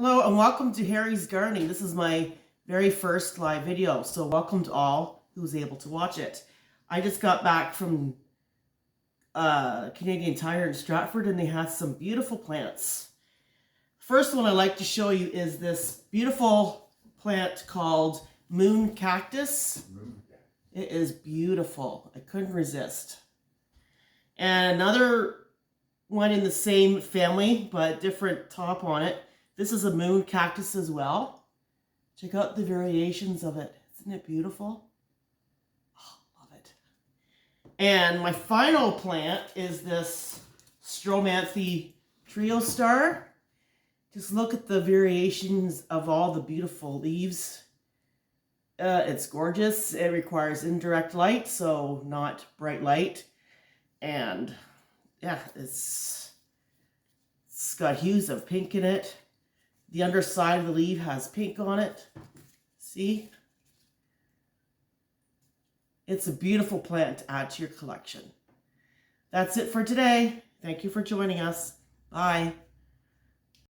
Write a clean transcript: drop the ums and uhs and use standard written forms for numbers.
Hello and welcome to Harry's Gardening. This is my very first live video, so welcome to all who was able to watch it. I just got back from Canadian Tire in Stratford and they had some beautiful plants. First one I'd like to show you is this beautiful plant called moon cactus. It is beautiful. I couldn't resist. And another one in the same family but different top on it. This is a moon cactus as well. Check out the variations of it. Isn't it beautiful? Oh, love it. And my final plant is this Stromanthe Trio Star. Just look at the variations of all the beautiful leaves. It's gorgeous. It requires indirect light, so not bright light. And yeah, it's got hues of pink in it. The underside of the leaf has pink on it. See? It's a beautiful plant to add to your collection. That's it for today. Thank you for joining us. Bye.